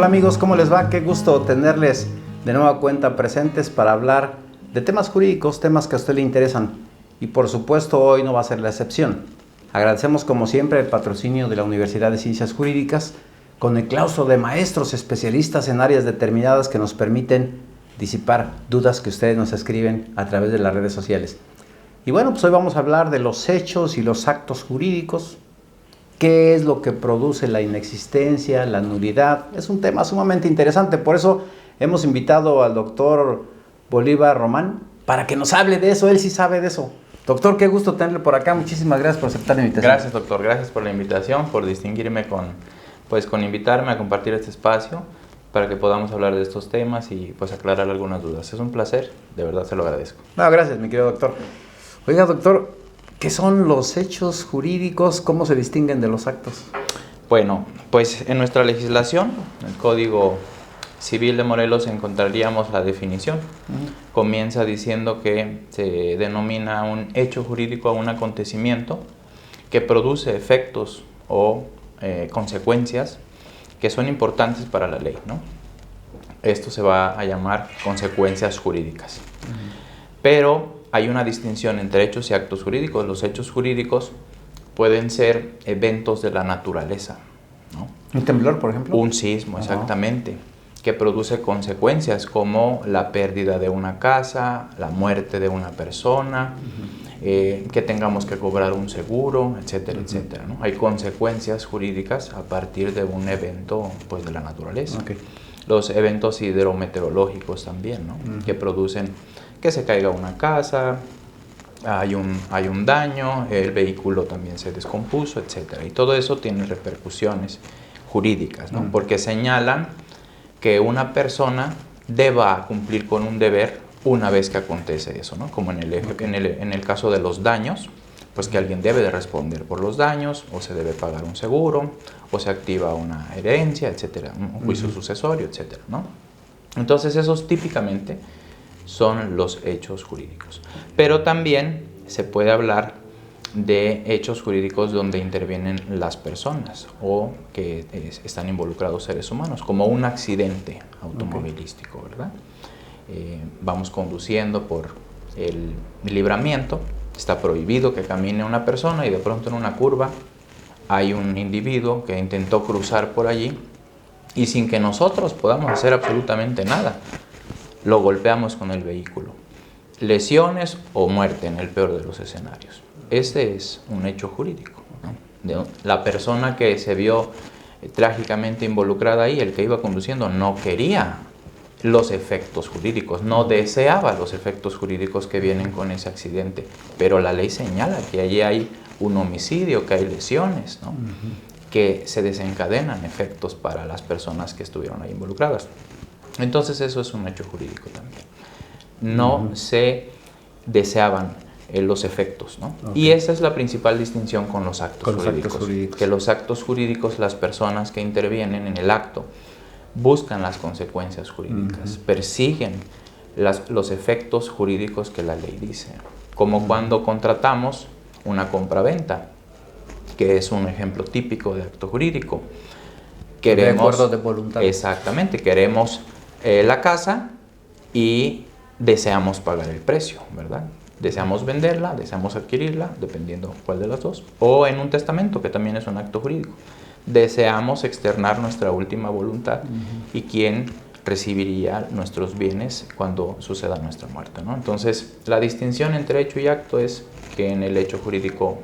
Hola amigos, ¿cómo les va? Qué gusto tenerles de nueva cuenta presentes para hablar de temas jurídicos, temas que a usted le interesan. Y por supuesto hoy no va a ser la excepción. Agradecemos como siempre el patrocinio de la Universidad de Ciencias Jurídicas con el claustro de maestros especialistas en áreas determinadas que nos permiten disipar dudas que ustedes nos escriben a través de las redes sociales. Y bueno, pues hoy vamos a hablar de los hechos y los actos jurídicos. ¿Qué es lo que produce la inexistencia, la nulidad? Es un tema sumamente interesante, por eso hemos invitado al doctor Bolívar Román para que nos hable de eso, él sí sabe de eso. Doctor, qué gusto tenerle por acá, muchísimas gracias por aceptar la invitación. Gracias, doctor, gracias por la invitación, por distinguirme con invitarme a compartir este espacio para que podamos hablar de estos temas y pues aclarar algunas dudas. Es un placer, de verdad se lo agradezco. No, gracias, mi querido doctor. Oiga, doctor, ¿qué son los hechos jurídicos? ¿Cómo se distinguen de los actos? Bueno, pues en nuestra legislación, el Código Civil de Morelos, encontraríamos la definición. Comienza diciendo que se denomina un hecho jurídico a un acontecimiento que produce efectos o consecuencias que son importantes para la ley, ¿no? Esto se va a llamar consecuencias jurídicas. Pero hay una distinción entre hechos y actos jurídicos. Los hechos jurídicos pueden ser eventos de la naturaleza, ¿no? ¿Un temblor, por ejemplo? Un sismo, exactamente, que produce consecuencias como la pérdida de una casa, la muerte de una persona, que tengamos que cobrar un seguro, etcétera, etcétera, ¿no? Hay consecuencias jurídicas a partir de un evento pues, de la naturaleza. Los eventos hidrometeorológicos también, ¿no? Que producen que se caiga una casa, hay un daño, el vehículo también se descompuso, etcétera. Y todo eso tiene repercusiones jurídicas, ¿no? Porque señalan que una persona deba cumplir con un deber una vez que acontece eso, ¿no? Como en el caso de los daños, pues que alguien debe de responder por los daños, o se debe pagar un seguro, o se activa una herencia, etcétera, un juicio sucesorio, etcétera, ¿no? Entonces esos típicamente son los hechos jurídicos. Pero también se puede hablar de hechos jurídicos donde intervienen las personas o que están involucrados seres humanos, como un accidente automovilístico, ¿verdad? Vamos conduciendo por el libramiento, está prohibido que camine una persona y de pronto en una curva hay un individuo que intentó cruzar por allí y sin que nosotros podamos hacer absolutamente nada, lo golpeamos con el vehículo. Lesiones o muerte en el peor de los escenarios. Ese es un hecho jurídico, ¿no? La persona que se vio trágicamente involucrada ahí, el que iba conduciendo, no quería los efectos jurídicos, no deseaba los efectos jurídicos que vienen con ese accidente, pero la ley señala que allí hay un homicidio, que hay lesiones, ¿no? Que se desencadenan efectos para las personas que estuvieron ahí involucradas. Entonces eso es un hecho jurídico también. No se deseaban los efectos, ¿no? Y esa es la principal distinción con los actos jurídicos. Que los actos jurídicos, las personas que intervienen en el acto, buscan las consecuencias jurídicas, persiguen los efectos jurídicos que la ley dice. Como cuando contratamos una compraventa, que es un ejemplo típico de acto jurídico. De acuerdo de voluntad. Exactamente, queremos la casa y deseamos pagar el precio, ¿verdad? Deseamos venderla, deseamos adquirirla, dependiendo cuál de las dos. O en un testamento, que también es un acto jurídico. Deseamos externar nuestra última voluntad y quién recibiría nuestros bienes cuando suceda nuestra muerte, ¿no? Entonces, la distinción entre hecho y acto es que en el hecho jurídico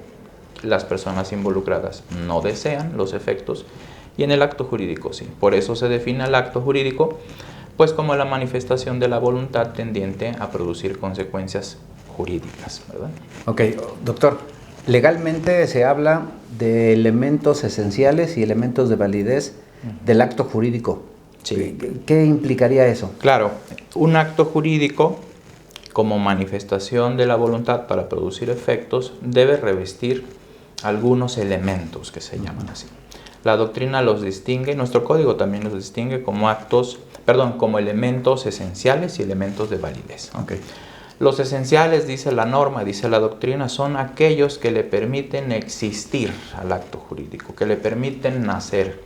las personas involucradas no desean los efectos y en el acto jurídico sí. Por eso se define el acto jurídico pues como la manifestación de la voluntad tendiente a producir consecuencias jurídicas, ¿verdad? Ok, doctor, legalmente se habla de elementos esenciales y elementos de validez del acto jurídico. Sí. ¿Qué implicaría eso? Claro, un acto jurídico como manifestación de la voluntad para producir efectos debe revestir algunos elementos que se llaman así. La doctrina los distingue, nuestro código también los distingue como como elementos esenciales y elementos de validez. Los esenciales, dice la norma, dice la doctrina, son aquellos que le permiten existir al acto jurídico, que le permiten nacer,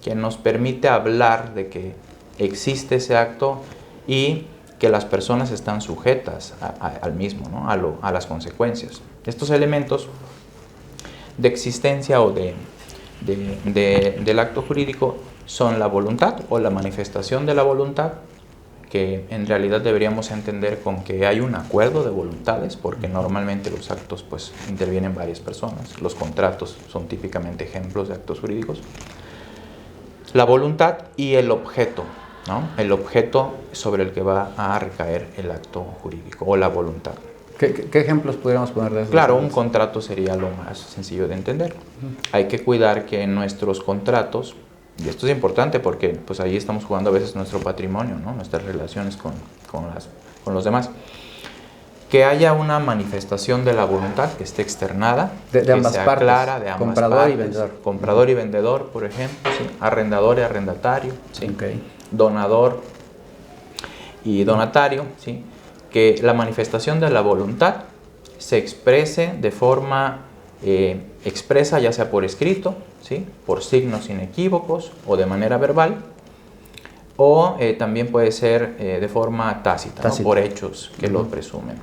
que nos permite hablar de que existe ese acto y que las personas están sujetas al mismo, ¿no? A las consecuencias. Estos elementos de existencia o del acto jurídico son la voluntad o la manifestación de la voluntad, que en realidad deberíamos entender con que hay un acuerdo de voluntades, porque normalmente los actos pues intervienen varias personas. Los contratos son típicamente ejemplos de actos jurídicos. La voluntad y el objeto, ¿no? El objeto sobre el que va a recaer el acto jurídico o la voluntad. ¿Qué ejemplos pudiéramos poner de eso? Claro, un contrato sería lo más sencillo de entender. Hay que cuidar que en nuestros contratos, y esto es importante porque pues ahí estamos jugando a veces nuestro patrimonio, ¿no? Nuestras relaciones con los demás, que haya una manifestación de la voluntad que esté externada, de que ambas sea partes, clara, de ambas comprador partes, y vendedor. Comprador y vendedor, por ejemplo, ¿sí? Arrendador y arrendatario, ¿sí? Okay. Donador y donatario, ¿sí? Que la manifestación de la voluntad se exprese de forma expresa, ya sea por escrito, ¿sí? Por signos inequívocos o de manera verbal, o también puede ser de forma tácita, ¿no? Por hechos que lo presumen.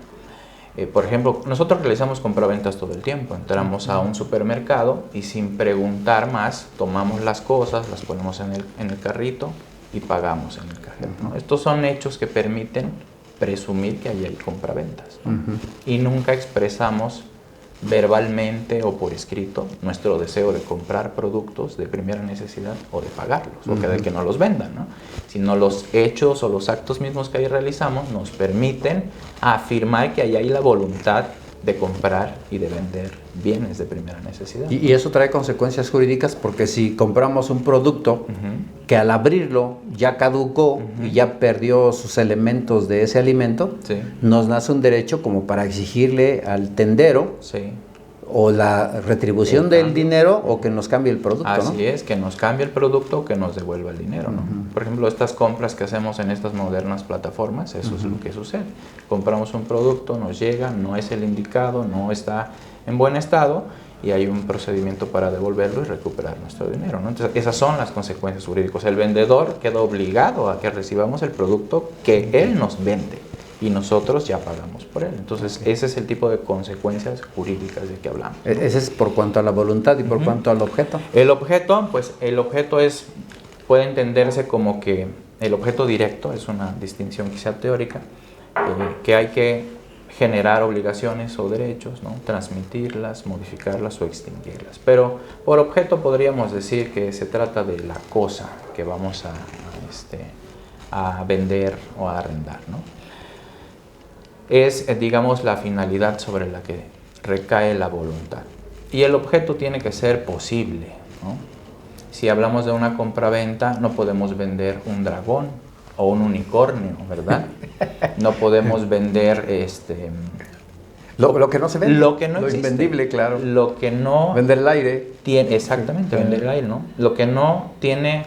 Por ejemplo, nosotros realizamos compraventas todo el tiempo. Entramos a un supermercado y sin preguntar más, tomamos las cosas, las ponemos en el carrito y pagamos en el cajero, ¿no? Estos son hechos que permiten presumir que allí hay compraventas, ¿no? Y nunca expresamos verbalmente o por escrito nuestro deseo de comprar productos de primera necesidad o de pagarlos, o de que no los vendan, ¿no? Sino los hechos o los actos mismos que ahí realizamos nos permiten afirmar que ahí hay la voluntad de comprar y de vender bienes de primera necesidad. Y eso trae consecuencias jurídicas, porque si compramos un producto que al abrirlo ya caducó y ya perdió sus elementos de ese alimento, Sí. nos nace un derecho como para exigirle al tendero Sí. o la retribución del dinero o que nos cambie el producto, Así ¿no? es, que nos cambie el producto o que nos devuelva el dinero, ¿no? Por ejemplo, estas compras que hacemos en estas modernas plataformas, eso es lo que sucede. Compramos un producto, nos llega, no es el indicado, no está en buen estado y hay un procedimiento para devolverlo y recuperar nuestro dinero, ¿no? Entonces, esas son las consecuencias jurídicas. El vendedor queda obligado a que recibamos el producto que él nos vende y nosotros ya pagamos por él. Entonces, ese es el tipo de consecuencias jurídicas de que hablamos, ¿no? Ese es por cuanto a la voluntad y por cuanto al objeto. El objeto, pues el objeto puede entenderse como que el objeto directo, es una distinción quizá teórica, que hay que generar obligaciones o derechos, ¿no? Transmitirlas, modificarlas o extinguirlas. Pero por objeto podríamos decir que se trata de la cosa que vamos a vender o a arrendar, ¿no? Es, digamos, la finalidad sobre la que recae la voluntad. Y el objeto tiene que ser posible, ¿no? Si hablamos de una compraventa, no podemos vender un dragón o un unicornio, ¿verdad? No podemos vender Lo que no se vende. lo que no lo existe, invendible, claro. Lo que no Vender el aire. tiene, exactamente, vender el aire, ¿no? Lo que no tiene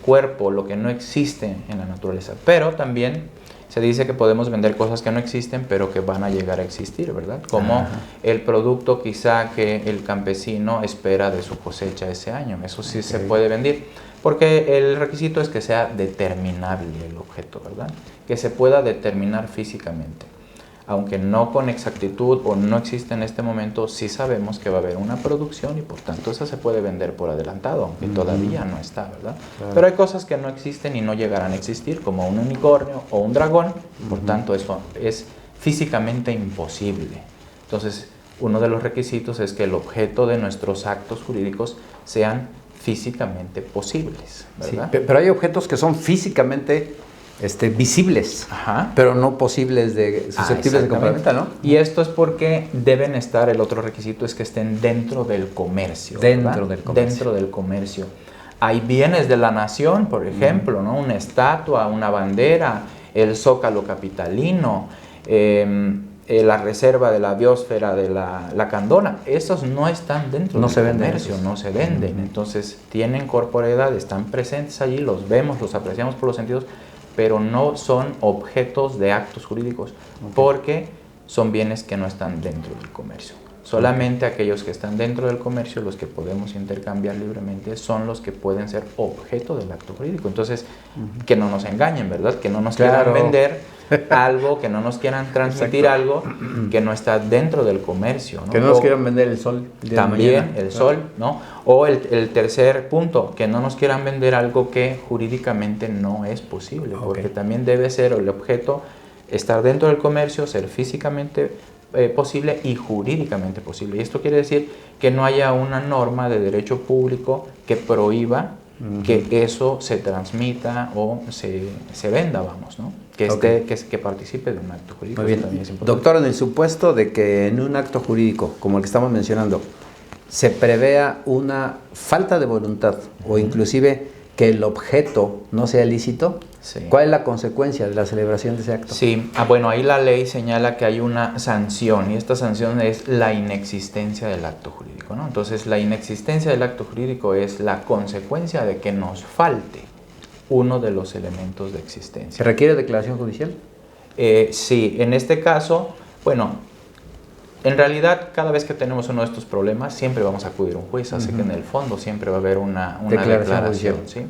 cuerpo, lo que no existe en la naturaleza. Pero también se dice que podemos vender cosas que no existen, pero que van a llegar a existir, ¿verdad? Como el producto quizá que el campesino espera de su cosecha ese año. Eso sí se puede vender, porque el requisito es que sea determinable el objeto, ¿verdad? Que se pueda determinar físicamente. Aunque no con exactitud o no existe en este momento, sí sabemos que va a haber una producción y por tanto esa se puede vender por adelantado, aunque todavía no está, ¿verdad? Claro. Pero hay cosas que no existen y no llegarán a existir, como un unicornio o un dragón, por tanto eso es físicamente imposible. Entonces, uno de los requisitos es que el objeto de nuestros actos jurídicos sean físicamente posibles, ¿verdad? Sí, pero hay objetos que son físicamente visibles, pero no posibles susceptibles de compraventa, ¿no? Y esto es porque deben estar, el otro requisito es que estén dentro del comercio. Dentro del comercio. Dentro del comercio. Hay bienes de la nación, por ejemplo, ¿no? Una estatua, una bandera, el zócalo capitalino, la reserva de la biosfera de la Candona. Esos no están dentro del comercio, no se venden. Entonces tienen corporeidad, están presentes allí, los vemos, los apreciamos por los sentidos, pero no son objetos de actos jurídicos, porque son bienes que no están dentro del comercio. Solamente aquellos que están dentro del comercio, los que podemos intercambiar libremente, son los que pueden ser objeto del acto jurídico. Entonces, que no nos engañen, ¿verdad? Que no nos quieran vender algo, que no nos quieran transmitir algo que no está dentro del comercio, ¿no? Que no nos quieran vender el sol. También el sol, ¿no? O el tercer punto, que no nos quieran vender algo que jurídicamente no es posible, porque también debe ser el objeto estar dentro del comercio, ser físicamente posible y jurídicamente posible. Y esto quiere decir que no haya una norma de derecho público que prohíba que eso se transmita o se venda, vamos, ¿no? Que participe de un acto jurídico. Muy bien. Doctor, en el supuesto de que en un acto jurídico, como el que estamos mencionando, se prevea una falta de voluntad o inclusive que el objeto no sea lícito, ¿cuál es la consecuencia de la celebración de ese acto? Sí, bueno, ahí la ley señala que hay una sanción y esta sanción es la inexistencia del acto jurídico, ¿no? Entonces, la inexistencia del acto jurídico es la consecuencia de que nos falte uno de los elementos de existencia. ¿Se requiere declaración judicial? Sí, en este caso, bueno, en realidad cada vez que tenemos uno de estos problemas siempre vamos a acudir a un juez, así que en el fondo siempre va a haber una declaración, ¿sí?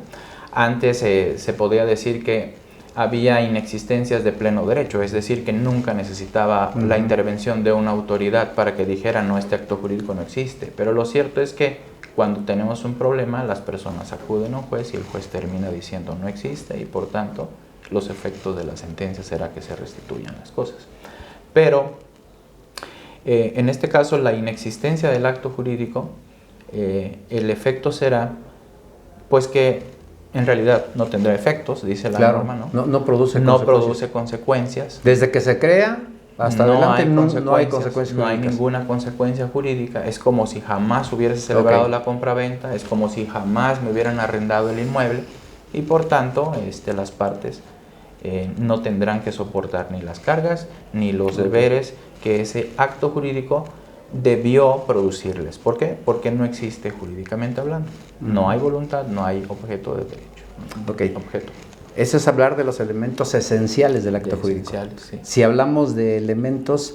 Antes se podía decir que había inexistencias de pleno derecho, es decir, que nunca necesitaba la intervención de una autoridad para que dijera no, este acto jurídico no existe, pero lo cierto es que cuando tenemos un problema las personas acuden a un juez y el juez termina diciendo no existe y por tanto los efectos de la sentencia será que se restituyan las cosas. Pero en este caso la inexistencia del acto jurídico, el efecto será pues que en realidad no tendrá efectos, dice la norma, ¿no? No produce consecuencias. Desde que se crea hasta adelante no hay consecuencias. No hay ninguna consecuencia jurídica. Es como si jamás hubiese celebrado la compraventa, es como si jamás me hubieran arrendado el inmueble y por tanto las partes no tendrán que soportar ni las cargas ni los deberes que ese acto jurídico debió producirles. ¿Por qué? Porque no existe jurídicamente hablando. No hay voluntad, no hay objeto de derecho. Objeto. Eso es hablar de los elementos esenciales del acto jurídico. Sí. Si hablamos de elementos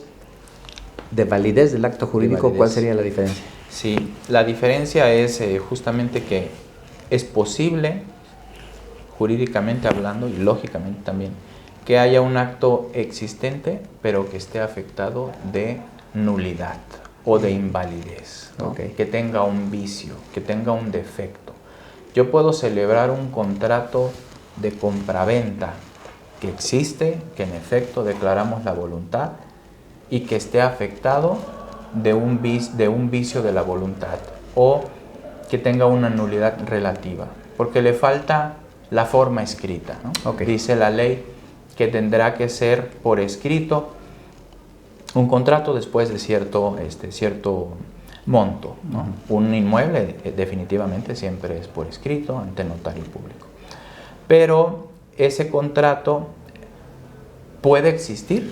de validez del acto jurídico, ¿cuál sería la diferencia? Sí, la diferencia es justamente que es posible, jurídicamente hablando y lógicamente también, que haya un acto existente, pero que esté afectado de nulidad o de invalidez, ¿no? Que tenga un vicio, que tenga un defecto. Yo puedo celebrar un contrato de compraventa que existe, que en efecto declaramos la voluntad y que esté afectado de un vicio de la voluntad o que tenga una nulidad relativa, porque le falta la forma escrita, ¿no? Dice la ley que tendrá que ser por escrito un contrato después de cierto monto, ¿no? Un inmueble definitivamente siempre es por escrito ante notario público. Pero ese contrato puede existir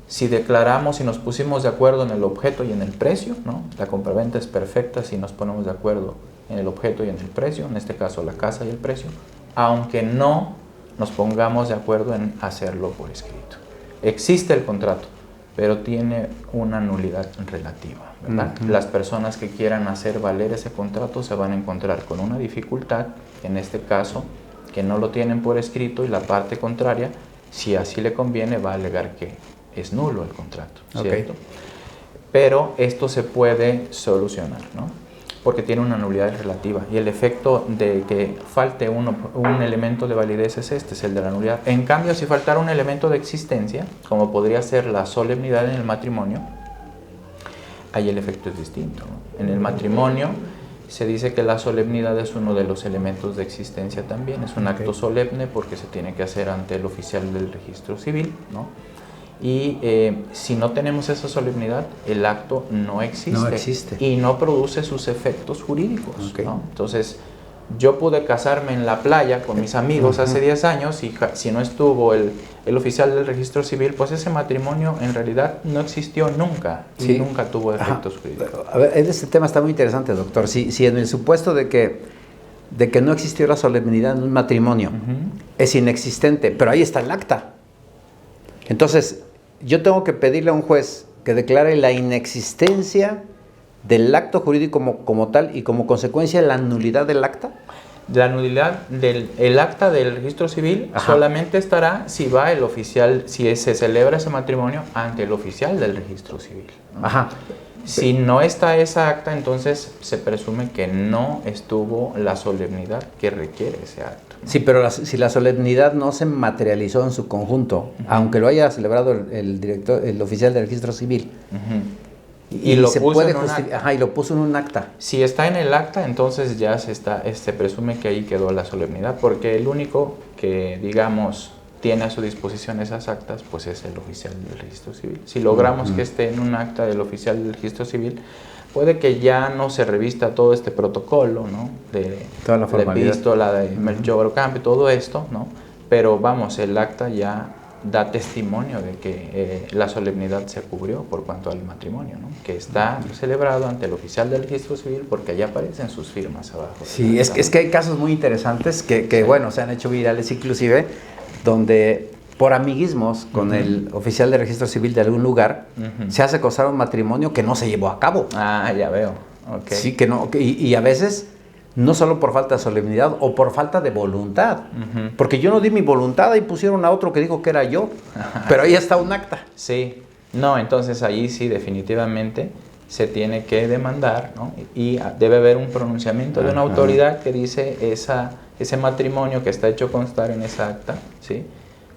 si declaramos, si nos pusimos de acuerdo en el objeto y en el precio, ¿no? La compraventa es perfecta si nos ponemos de acuerdo en el objeto y en el precio, en este caso la casa y el precio, aunque no nos pongamos de acuerdo en hacerlo por escrito. Existe el contrato, pero tiene una nulidad relativa, ¿verdad? Las personas que quieran hacer valer ese contrato se van a encontrar con una dificultad, en este caso, que no lo tienen por escrito y la parte contraria, si así le conviene, va a alegar que es nulo el contrato, ¿cierto? Pero esto se puede solucionar, ¿no? Porque tiene una nulidad relativa y el efecto de que falte un elemento de validez es es el de la nulidad. En cambio, si faltara un elemento de existencia, como podría ser la solemnidad en el matrimonio, ahí el efecto es distinto, ¿no? En el matrimonio se dice que la solemnidad es uno de los elementos de existencia también, es un acto solemne porque se tiene que hacer ante el oficial del registro civil, ¿no? Y si no tenemos esa solemnidad, el acto no existe y no produce sus efectos jurídicos, ¿no? Entonces, yo pude casarme en la playa con mis amigos hace 10 años y si no estuvo el oficial del registro civil, pues ese matrimonio en realidad no existió nunca y nunca tuvo efectos jurídicos. A ver, este tema está muy interesante, doctor. Si en el supuesto de que no existió la solemnidad en un matrimonio es inexistente, pero ahí está el acta. Entonces, yo tengo que pedirle a un juez que declare la inexistencia del acto jurídico como tal y como consecuencia la nulidad del acta. La nulidad del acta del registro civil solamente estará si va el oficial, si se celebra ese matrimonio ante el oficial del registro civil, ¿no? Si no está esa acta, entonces se presume que no estuvo la solemnidad que requiere ese acto, ¿no? Sí, pero si la solemnidad no se materializó en su conjunto, aunque lo haya celebrado el oficial del registro civil, y lo puso en un acta. Y lo puso en un acta. Si está en el acta, entonces ya se presume que ahí quedó la solemnidad, porque el único que, digamos, tiene a su disposición esas actas, pues es el oficial del registro civil. Si logramos que esté en un acta del oficial del registro civil, puede que ya no se revista todo este protocolo, ¿no? De toda la formalidad, epístola, de Melchor Ocampo, todo esto, ¿no? Pero vamos, el acta ya da testimonio de que la solemnidad se cubrió por cuanto al matrimonio, ¿no? Que está celebrado ante el oficial del registro civil, porque allá aparecen sus firmas abajo. Sí, es que hay casos muy interesantes que bueno, se han hecho virales inclusive, donde por amiguismos con el oficial de registro civil de algún lugar, se hace constar un matrimonio que no se llevó a cabo. Ah, ya veo. Okay. Sí, que no, y a veces no solo por falta de solemnidad o por falta de voluntad, porque yo no di mi voluntad y pusieron a otro que dijo que era yo, pero ahí está un acta. Sí, no, entonces ahí sí definitivamente se tiene que demandar, ¿no? Y debe haber un pronunciamiento de una autoridad que dice ese matrimonio que está hecho constar en esa acta, ¿sí?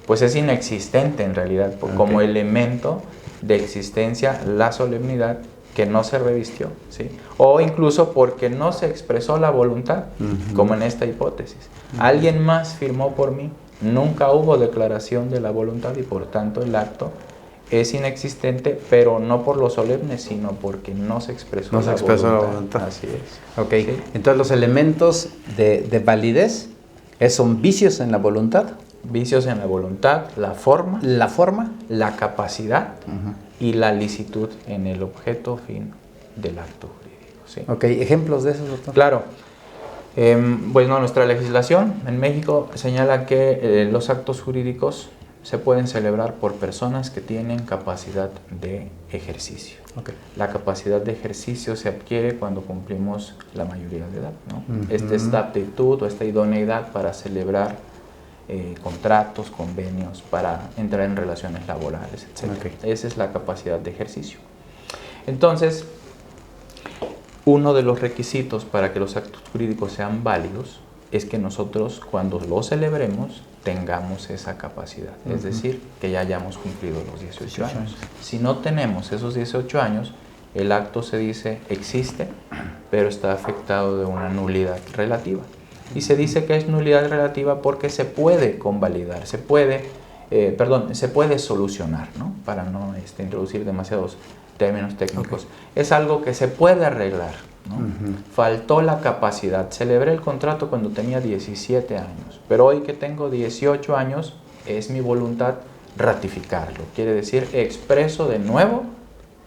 Pues es inexistente en realidad, como elemento de existencia la solemnidad que no se revistió, ¿sí? O incluso porque no se expresó la voluntad, como en esta hipótesis. Alguien más firmó por mí, nunca hubo declaración de la voluntad y por tanto el acto es inexistente, pero no por lo solemne, sino porque no se expresó, la voluntad. Así es. Ok, ¿sí? Entonces los elementos de validez son vicios en la voluntad. Vicios en la voluntad, la forma, la capacidad y la licitud en el objeto fin del acto jurídico, ¿sí? Ok, ¿ejemplos de eso, doctor? Claro. Bueno, nuestra legislación en México señala que los actos jurídicos se pueden celebrar por personas que tienen capacidad de ejercicio. Okay. La capacidad de ejercicio se adquiere cuando cumplimos la mayoría de edad, ¿no? Esta aptitud o esta idoneidad para celebrar contratos, convenios, para entrar en relaciones laborales, etc. Okay. Esa es la capacidad de ejercicio. Entonces, uno de los requisitos para que los actos jurídicos sean válidos es que nosotros, cuando los celebremos, tengamos esa capacidad, es decir, que ya hayamos cumplido los 18 años. Si no tenemos esos 18 años, el acto se dice existe, pero está afectado de una nulidad relativa. Y se dice que es nulidad relativa porque se puede convalidar, se puede solucionar, ¿no? Para no introducir demasiados términos técnicos. Okay. Es algo que se puede arreglar, ¿no? Faltó la capacidad. Celebré el contrato cuando tenía 17 años, pero hoy que tengo 18 años es mi voluntad ratificarlo. Quiere decir, expreso de nuevo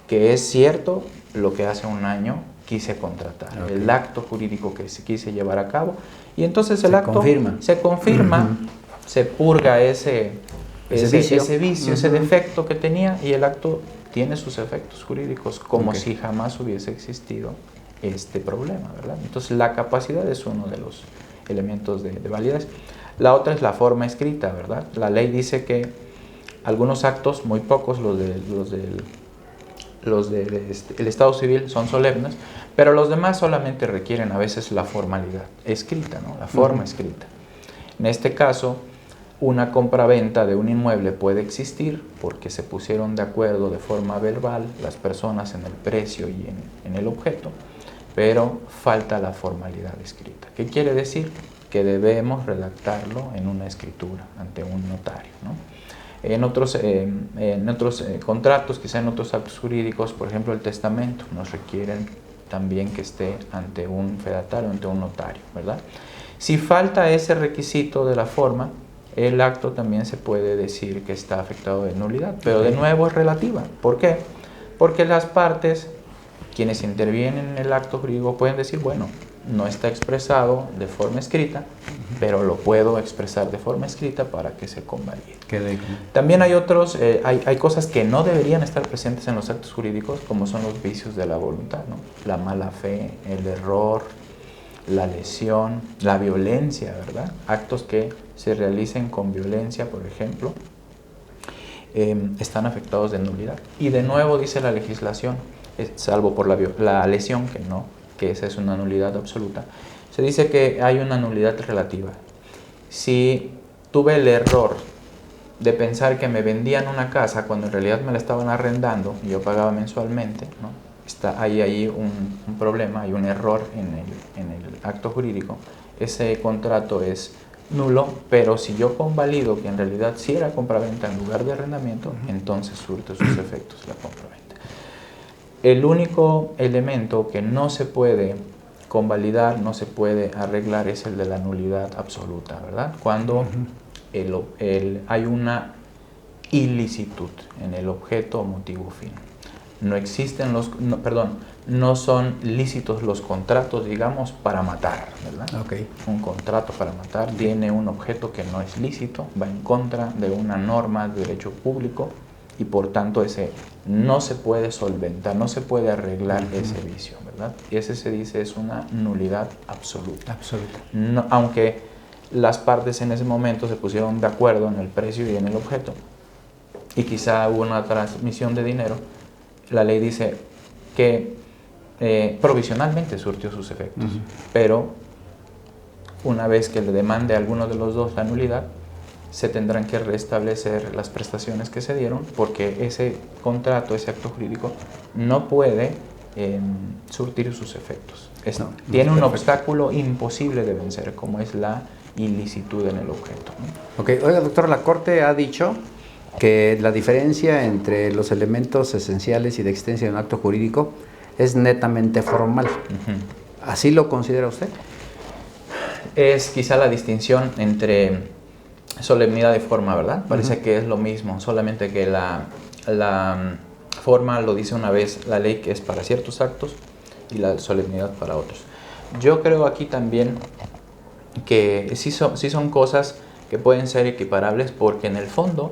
que es cierto lo que hace un año quise contratar, el acto jurídico que quise llevar a cabo, y entonces el acto se confirma, se purga ese vicio, ese defecto que tenía, y el acto tiene sus efectos jurídicos como si jamás hubiese existido este problema, ¿verdad? Entonces la capacidad es uno de los elementos de validez. La otra es la forma escrita, ¿verdad? La ley dice que algunos actos, muy pocos, los del el Estado civil son solemnes, pero los demás solamente requieren a veces la formalidad escrita, ¿no? La forma escrita. En este caso, una compraventa de un inmueble puede existir porque se pusieron de acuerdo de forma verbal las personas en el precio y en el objeto, pero falta la formalidad escrita. ¿Qué quiere decir? Que debemos redactarlo en una escritura ante un notario, ¿no? En otros contratos, quizá en otros actos jurídicos, por ejemplo el testamento, nos requieren también que esté ante un fedatario, ante un notario, ¿verdad? Si falta ese requisito de la forma, el acto también se puede decir que está afectado de nulidad, pero de nuevo es relativa. ¿Por qué? Porque las partes, quienes intervienen en el acto jurídico, pueden decir, bueno, no está expresado de forma escrita, pero lo puedo expresar de forma escrita para que se convalide. También hay otros, hay cosas que no deberían estar presentes en los actos jurídicos, como son los vicios de la voluntad, ¿no? La mala fe, el error, la lesión, la violencia, ¿verdad? Actos que se realicen con violencia, por ejemplo, están afectados de nulidad. Y de nuevo dice la legislación, salvo por la lesión, que no, que esa es una nulidad absoluta, se dice que hay una nulidad relativa. Si tuve el error de pensar que me vendían una casa cuando en realidad me la estaban arrendando y yo pagaba mensualmente, ¿no? Hay ahí un problema, hay un error en el acto jurídico. Ese contrato es nulo, pero si yo convalido que en realidad sí era compraventa en lugar de arrendamiento, entonces surte sus efectos la compraventa. El único elemento que no se puede convalidar, no se puede arreglar, es el de la nulidad absoluta, ¿verdad? Cuando hay una ilicitud en el objeto o motivo fin. No son lícitos los contratos, digamos, para matar, ¿verdad? Okay. Un contrato para matar tiene un objeto que no es lícito, va en contra de una norma de derecho público y por tanto ese no se puede solventar, no se puede arreglar ese vicio, ¿verdad? Y ese se dice es una nulidad absoluta. Absoluta. No, aunque las partes en ese momento se pusieron de acuerdo en el precio y en el objeto y quizá hubo una transmisión de dinero, la ley dice que provisionalmente surtió sus efectos, pero una vez que le demande a alguno de los dos la nulidad, se tendrán que restablecer las prestaciones que se dieron, porque ese contrato, ese acto jurídico, no puede surtir sus efectos. Tiene un obstáculo imposible de vencer, como es la ilicitud en el objeto, ¿no? Ok, oiga, doctor, la Corte ha dicho que la diferencia entre los elementos esenciales y de existencia de un acto jurídico es netamente formal. ¿Así lo considera usted? Es quizá la distinción entre solemnidad y forma, ¿verdad? Parece que es lo mismo, solamente que la forma lo dice una vez la ley, que es para ciertos actos, y la solemnidad para otros. Yo creo aquí también que sí son cosas que pueden ser equiparables, porque en el fondo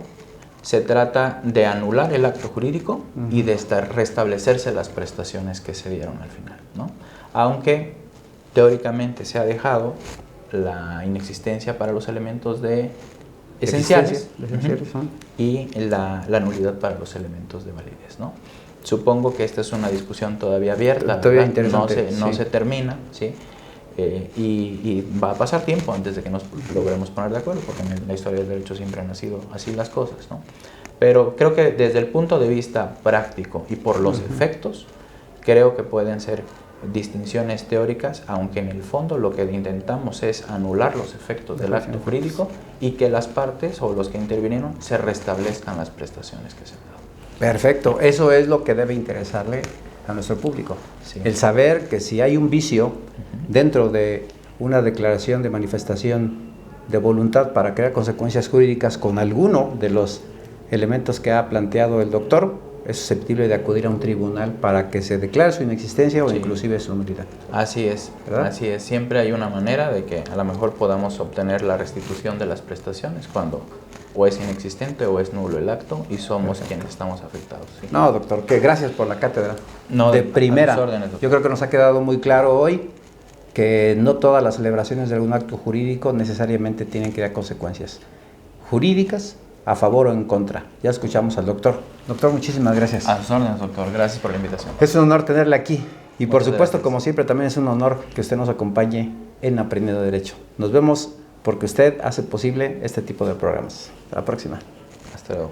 se trata de anular el acto jurídico y de restablecerse las prestaciones que se dieron al final, ¿no? Aunque teóricamente se ha dejado la inexistencia para los elementos esenciales y la nulidad para los elementos de validez, ¿no? Supongo que esta es una discusión todavía abierta, no se termina, ¿sí? Y va a pasar tiempo antes de que nos logremos poner de acuerdo, porque en la historia del derecho siempre han sido así las cosas, ¿no? Pero creo que desde el punto de vista práctico y por los efectos, creo que pueden ser distinciones teóricas, aunque en el fondo lo que intentamos es anular los efectos del acto jurídico y que las partes o los que intervinieron se restablezcan las prestaciones que se han dado. Perfecto, eso es lo que debe interesarle a nuestro público. Sí. El saber que si hay un vicio dentro de una declaración de manifestación de voluntad para crear consecuencias jurídicas con alguno de los elementos que ha planteado el doctor, es susceptible de acudir a un tribunal para que se declare su inexistencia o inclusive su nulidad. Así es, ¿verdad? Así es. Siempre hay una manera de que a lo mejor podamos obtener la restitución de las prestaciones cuando o es inexistente o es nulo el acto y somos quienes estamos afectados. ¿Sí? No, doctor, que gracias por la cátedra. No, de primera. Órdenes, yo creo que nos ha quedado muy claro hoy que no todas las celebraciones de algún acto jurídico necesariamente tienen que dar consecuencias jurídicas a favor o en contra. Ya escuchamos al doctor. Doctor, muchísimas gracias. A sus órdenes, doctor. Gracias por la invitación. Es un honor tenerle aquí. Y por supuesto, gracias. Como siempre, también es un honor que usted nos acompañe en Aprendiendo Derecho. Nos vemos porque usted hace posible este tipo de programas. Hasta la próxima. Hasta luego.